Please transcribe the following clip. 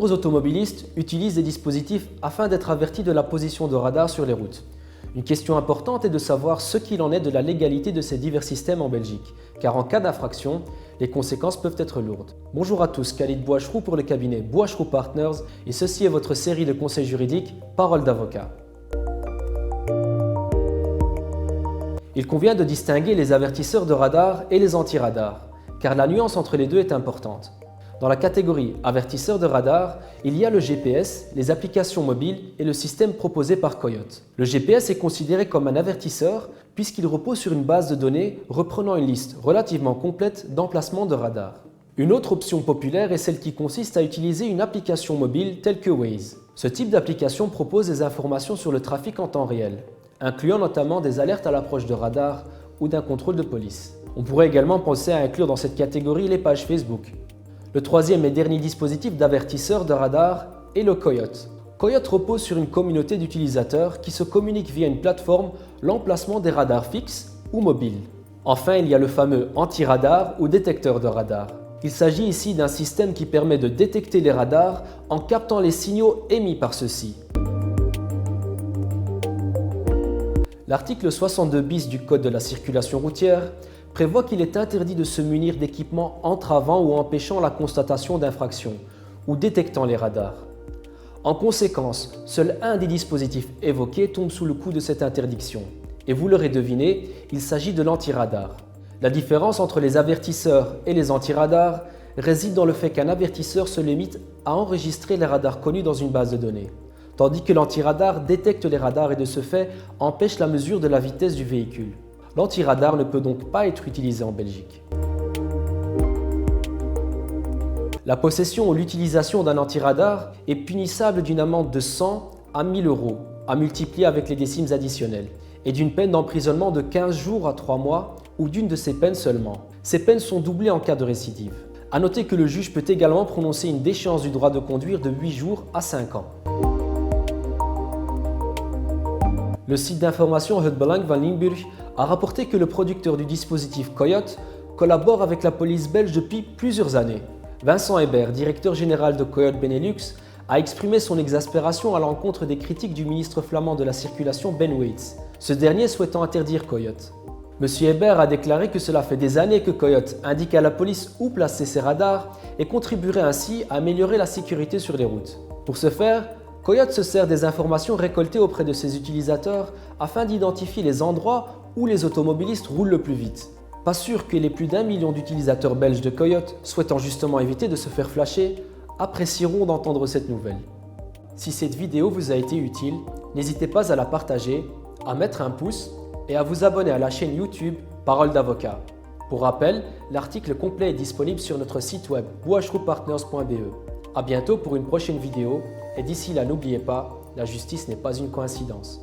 nombreux automobilistes utilisent des dispositifs afin d'être avertis de la position de radar sur les routes. Une question importante est de savoir ce qu'il en est de la légalité de ces divers systèmes en Belgique, car en cas d'infraction, les conséquences peuvent être lourdes. Bonjour à tous, Khalid Bouachrou pour le cabinet Bouachrou Partners et ceci est votre série de conseils juridiques Parole d'avocat. Il convient de distinguer les avertisseurs de radar et les anti-radars, car la nuance entre les deux est importante. Dans la catégorie avertisseurs de radar, il y a le GPS, les applications mobiles et le système proposé par Coyote. Le GPS est considéré comme un avertisseur puisqu'il repose sur une base de données reprenant une liste relativement complète d'emplacements de radar. Une autre option populaire est celle qui consiste à utiliser une application mobile telle que Waze. Ce type d'application propose des informations sur le trafic en temps réel, incluant notamment des alertes à l'approche de radars ou d'un contrôle de police. On pourrait également penser à inclure dans cette catégorie les pages Facebook. Le troisième et dernier dispositif d'avertisseur de radar est le Coyote. Coyote repose sur une communauté d'utilisateurs qui se communiquent via une plateforme l'emplacement des radars fixes ou mobiles. Enfin, il y a le fameux anti-radar ou détecteur de radar. Il s'agit ici d'un système qui permet de détecter les radars en captant les signaux émis par ceux-ci. L'article 62 bis du Code de la circulation routière prévoit qu'il est interdit de se munir d'équipements entravant ou empêchant la constatation d'infractions ou détectant les radars. En conséquence, seul un des dispositifs évoqués tombe sous le coup de cette interdiction. Et vous l'aurez deviné, il s'agit de l'anti-radar. La différence entre les avertisseurs et les anti-radars réside dans le fait qu'un avertisseur se limite à enregistrer les radars connus dans une base de données, tandis que l'anti-radar détecte les radars et de ce fait empêche la mesure de la vitesse du véhicule. L'anti-radar ne peut donc pas être utilisé en Belgique. La possession ou l'utilisation d'un anti-radar est punissable d'une amende de 100 à 1000 euros, à multiplier avec les décimes additionnelles, et d'une peine d'emprisonnement de 15 jours à 3 mois ou d'une de ces peines seulement. Ces peines sont doublées en cas de récidive. A noter que le juge peut également prononcer une déchéance du droit de conduire de 8 jours à 5 ans. Le site d'information Het Belang van Limburg a rapporté que le producteur du dispositif Coyote collabore avec la police belge depuis plusieurs années. Vincent Hébert, directeur général de Coyote Benelux, a exprimé son exaspération à l'encontre des critiques du ministre flamand de la circulation Ben Waits, ce dernier souhaitant interdire Coyote. M. Hébert a déclaré que cela fait des années que Coyote indique à la police où placer ses radars et contribuerait ainsi à améliorer la sécurité sur les routes. Pour ce faire, Coyote se sert des informations récoltées auprès de ses utilisateurs afin d'identifier les endroits où les automobilistes roulent le plus vite. Pas sûr que les plus d'1 million d'utilisateurs belges de Coyote, souhaitant justement éviter de se faire flasher, apprécieront d'entendre cette nouvelle. Si cette vidéo vous a été utile, n'hésitez pas à la partager, à mettre un pouce et à vous abonner à la chaîne YouTube Parole d'avocat. Pour rappel, l'article complet est disponible sur notre site web bouachroupartners.be. A bientôt pour une prochaine vidéo et d'ici là n'oubliez pas, la justice n'est pas une coïncidence.